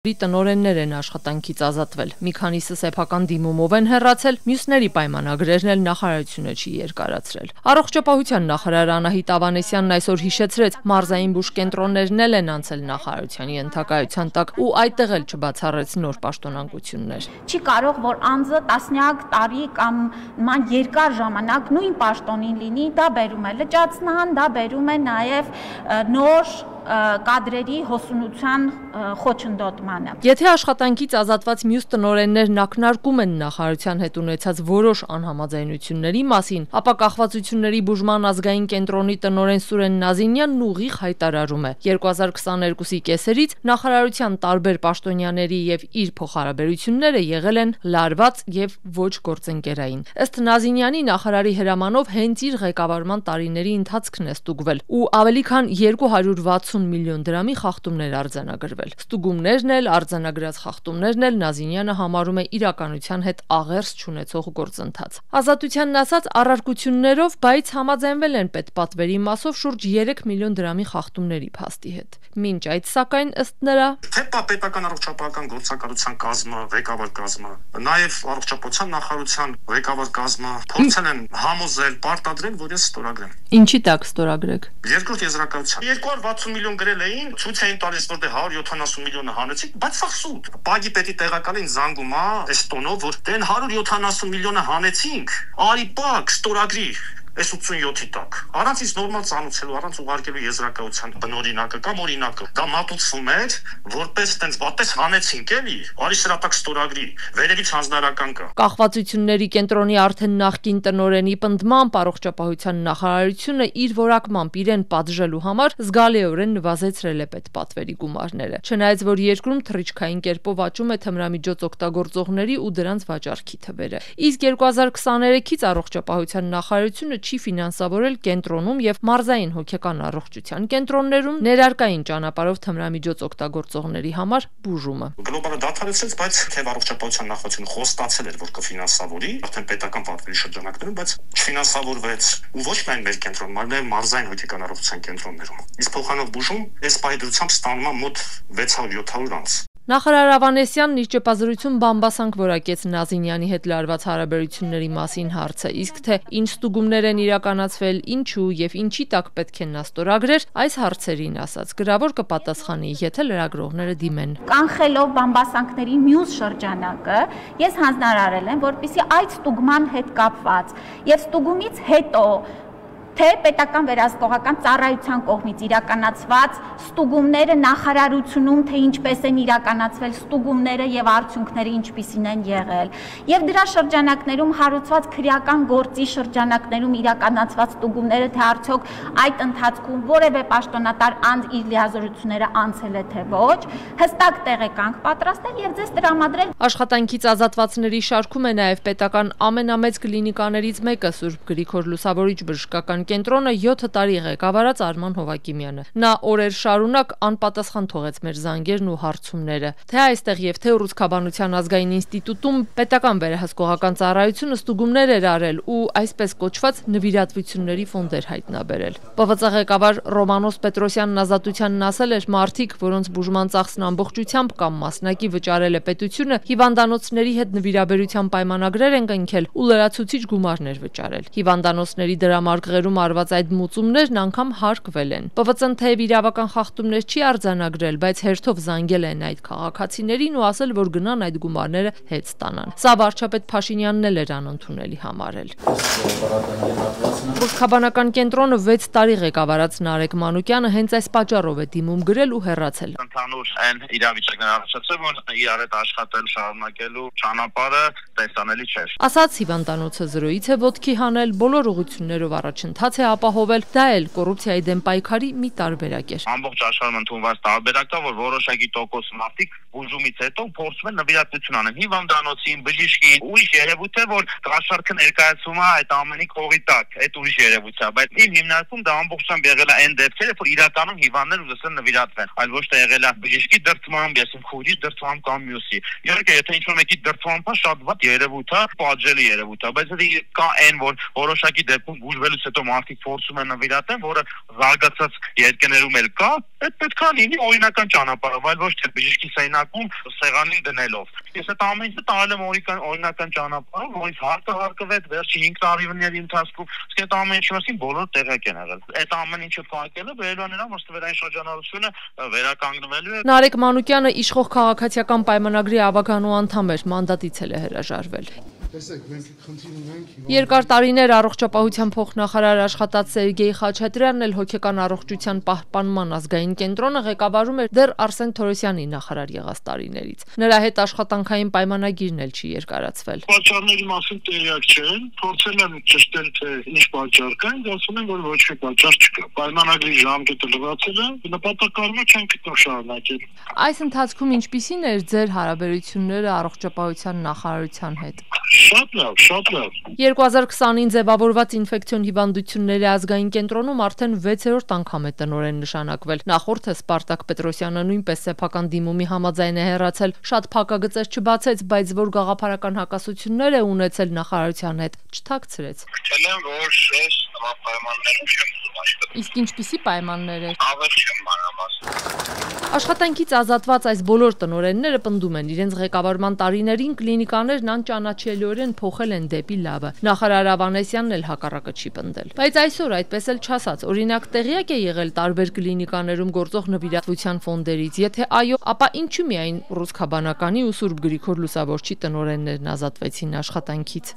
Տնօրեններ են աշխատանքից ազատվել, մի քանիսը սեփական դիմումով են հեռացել, մյուսների պայմանագրերն էլ նախարարությունը չի երկարացրել։ Առողջապահության նախարար Անահիտ Ավանեսյանն այսօր հիշեցրեց, մարզային բուժ կենտրոններն էլ են անցել նախարարության ենթակայության տակ ու այդտեղ էլ չբացառեց նոր պաշտոնանկություններ։ Չի կարող, որ անձը տասնյակ տարի կամ նման երկար ժամանակ նույն պաշտոնին լինի, դա բերում է լճացման, դա բերում է նաև նոր կադրերի հոսունության խոչընդոտմանը։ Եթե աշխատանքից ազատված մյուս տնօրեններն ակնարկում են նախարարության հետ ունեցած որոշ անհամաձայնությունների մասին, ապա կախվածությունների բուժման ազգային կենտրոնի տնօրեն Սուրեն Նազինյանն ուղիղ հայտարարում է. 2022-ի կեսերից նախարարության տարբեր պաշտոնյաների եւ իր փոխհարաբերությունները եղել են լարված եւ ոչ գործընկերային։ Ըստ Նազինյանի, նախարարի հրամանով հենց իր ղեկավարման տարիների ընթացքն է ստուգվել ու ավելի քան 260 միլիոն դրամի խախտումներ արձանագրվել։ Ստուգումներն էլ, արձանագրած խախտումներն էլ Նազինյանը համարում է իրականության հետ աղերս չունեցող գործընթաց։ Ազատությանն ասած առարկություններով, բայց համաձայնվել են պետպատվերի մասով շուրջ 3 միլիոն դրամի խախտումների փաստի հետ։ Մինչ այդ, սակայն, ըստ նրա, թե պետական առողջապահական գործակալության կազմը, ղեկավար կազմը, նաև առողջապահության նախարարության ղեկավար կազմը փորձել են համոզել, պարտադրել, որ ես ստորագրեմ։ Ինչի տակ ստորագրեք։ Երկրորդ եզրակացության 260 միլիոն գրել էին, ցույց էին տալիս, որ դե 170 միլիոնը հանեցիք, բայց սա սուտ։ Պագի պետի տեղակալին զանգում է այս տոնով, որ դեն 170 միլիոնը հանեցինք, արի պակ, ստորագրի։ Այս 87-ի տակ։ Առանց ինձ նորմալ ծանուցելու, առանց ուղարկելու եզրակացության բնօրինակը կամ օրինակը, դա մատուցվում էր, որպես տենց վատես հանեցինք էլի, արի սրա տակ ստորագրի, վերևից հանձնարարական կա։ Կախվածությունների կենտրոնի արդեն նախկին տնօրենի պնդմամբ առողջապահության նախարարությունը իր որակմամբ իրեն պատժելու համար զգալիորեն նվազեցրել է պետպատվերի գումարները։ Չնայած որ երկրում թռիչքային կերպով աճում է թմրամիջոց օգտագործողների ու դրանց վաճառքի թվերը։ Իսկ 2023-ից առողջապահության նախարարությունը չի ֆինանսավորել կենտրոնում եւ մարզային հոգեկան առողջության կենտրոններում ներարկային ճանապարհով թմրամիջոց օգտագործողների համար բուժումը։ Գլոբալը դադարեցրեց, բայց թե առողջապահության նախարարությունը խոստացել էր, որ կֆինանսավորի, արդեն պետական պատվերի շրջանակներում, բայց չֆինանսավորվեց։ Ու ոչ միայն մեր կենտրոնում, այլ նաեւ մարզային հոգեկան առողջության կենտրոններում։ Իսկ փոխանով բուժում այս պահեդրությամբ ստանում է մոտ 600-700 անց։ Նախարար Ավանեսյանն իր ճեպազրույցում բամբասանք որակեց Նազինյանի հետ լարված հարաբերությունների մասին հարցը, իսկ թե ինչ ստուգումներ են իրականացվել, ինչու եւ ինչի տակ պետք է նա ստորագրեր, այս հարցերին ասաց գրավոր կպատասխանի, եթե լրագրողները դիմեն։ Կանխելով բամբասանքների մյուս շրջանակը, ես հանձնարարել եմ, որպեսզի այդ ստուգման հետ կապված եւ ստուգումից հետո թե պետական վերահսկողական ծառայության կողմից իրականացված ստուգումները նախարարությունում թե ինչպես են իրականացվել ստուգումները եւ արդյունքները ինչպիսին են եղել եւ դրա շրջանակներում հարուցված քրեական գործի շրջանակներում իրականացված ստուգումները թե արդյոք այդ ընթացքում որևէ պաշտոնատար անձ իր լիազորությունները անցել է թե ոչ, հստակ տեղեկանք պատրաստել եւ ձեզ տրամադրել։ Աշխատանքից ազատվածների շարքում է նաեւ պետական ամենամեծ կլինիկաներից մեկը Սուրբ Գրիգոր Լուսավորիչ բժշկական կենտրոնը 7 տարի ղեկավարած Արման Հովակիմյանը։ Նա օրեր շարունակ անպատասխան թողեց մեր զանգերն ու հարցումները։ Թե այստեղ եւ թե Ռուսկաբանության ազգային ինստիտուտում պետական վերահսկողական ծառայությունը ստուգումներ էր արել ու այսպես կոչված նվիրատվությունների ֆոնդեր հայտնաբերել։ ՊՎԾ ղեկավար Ռոմանոս Պետրոսյանն ազատությանն ասել էր, մարդիկ, որոնց բուժման ծախսն ամբողջությամբ կամ մասնակի վճարել է պետությունը, հիվանդանոցների հետ նվիրաբերության պայմանագրեր են կնքել ու լրացուցիչ գումարներ վճարել։ Հիվանդանոցների դրամարկղերում արված այդ մուծումներն անգամ հարկվել են։ ՊՎԾ-ն թեև իրավական խախտումներ չի արձանագրել, բայց հերթով զանգել են այդ քաղաքացիներին ու ասել, որ գնան այդ գումարները հետ ստանան։ Սա վարչապետ Փաշինյանն էլ էր անընդունելի համարել։ Ռուսկաբանական կենտրոնը 6 տարի ղեկավարած Նարեկ Մանուկյանը հենց այս պատճառով է դիմում գրել ու հեռացել։ Ընդհանուր այն իրավիճակն առաջացել, որ իրար հետ աշխատել շարունակելու ճանապարհը տեսանելի չէր։ Ասաց հիվանդանոցը զրոյից է ոտքի հանել, բոլոր ուղղություններով առաջընթաց է ապահովել, դա էլ կոռուպցիայի դեմ պայքարի մի տարբերակ էր։ Ամբողջ աշխարհում ընդունված տարբերակն է, որ որոշակի տոկոս մարդիկ բուժումից հետո փորձում են նվիրատվություն անեն հիվանդանոցին, բժիշկին, ուրիշ երևույթ է, որ կաշառքը ներկայացում է այդ ամենի կողի տակ, այդ ուրիշ երևույթ է, բայց իմ հիմնարկում դա ամբողջությամբ եղել է այն դեպքերը, որ իրականում հիվանդներ ուզեցել նվիրատվեն, այլ ոչ թե եղել է բժիշկի դրդմամբ, ես իմ քույրի դրդմամբ կամ մյուսի։ Իհարկե, եթե ինչ-որ մեկի դրդմամբ է, շատ վատ երևույթ է, պատժելի երևույթ է, բայց դա կա այն, որ որոշակի դեպքում բուժվելուց հետո մարդիկ փորձում են նվիրատեն, որը զարգացած երկրներում էլ կա, այդ պետք է լինի օրինական ճանապարհով, այլ ոչ թե բժշկի սենյակում սեղանին դնելով։ Ես այդ ամեն ինչը տարել եմ օրինական ճանապարհով, որից հարկվեց վերջի 5 տարիների ընթացքում, իսկ այդ ամեն ինչի մասին բոլոր տեղյակ են եղել։ Այդ ամեն ինչը փակելը վերելու է նրան, որ ստվերային շրջանառությունը վերականգնվելու է։ Նարեկ Մանուկյանը իշխող քաղաքացիական պայմանագրի ավագանու անդամ էր, մանդատից էլ է հրաժարվել։ Երկար տարիներ առողջապահության փոխնախարար աշխատած Սերգեյ Խաչատրյանն էլ հոգեկան առողջության պահպանման ազգային կենտրոնը ղեկավարում էր դեռ Արսեն Թորոսյանի նախարար եղած տարիներից։ Նրա հետ աշխատանքային պայմանագիրն էլ չի երկարացվել։ Պատճառների մասին տեղյակ չեն, փորձել են ճշտել, թե ինչ պատճառ կա, ասում են, որ ոչ մի պատճառ չկա։ Պայմանագրի ժամկետը լրացել է, նպատակարարը չեն գտնում շարունակել։ Այս ընթացքում ինչպիսին էր ձեր հարաբերությունները առողջապահության նախարարության հետ։ Շատ լավ, շատ լավ։ 2020-ին ձևավորված ինֆեկցիոն հիվանդությունների ազգային կենտրոնում արդեն 6-րդ անգամ է տնօրեն նշանակվել։ Նախորդը Սպարտակ Պետրոսյանը նույնպես սեփական դիմումի համաձայն է հեռացել, շատ փակագծեր չբացեց, բայց որ գաղափարական հակասություններ է ունեցել նախարարության հետ, չթաքցրեց։ Գիտեմ, որ ես նման պայմաններում չեմ ուզում աշխատել։ Իսկ ինչպիսի պայմաններ է։ Ավելի չեմ մանրամասն։ Աշխատանքից ազատված այս բոլոր տնօրենները պնդում են, իրենց ղեկավարման տարիներին կլինիկաներն անճանաչելիորեն փոխել են դեպի լավը։ Նախարար Ավանեսյանն էլ հակառակը չի պնդել։ Բայց այսօր այդպես էլ չասած, օրինակ տեղյակ է եղել տարբեր կլինիկաներում գործող նվիրատվության ֆոնդերից։ Եթե այո, ապա ինչու միայն Ռուսքաբանականի ու Սուրբ Գրիգոր Լուսավորչի տնօրեններն ազատվեցին աշխատանքից։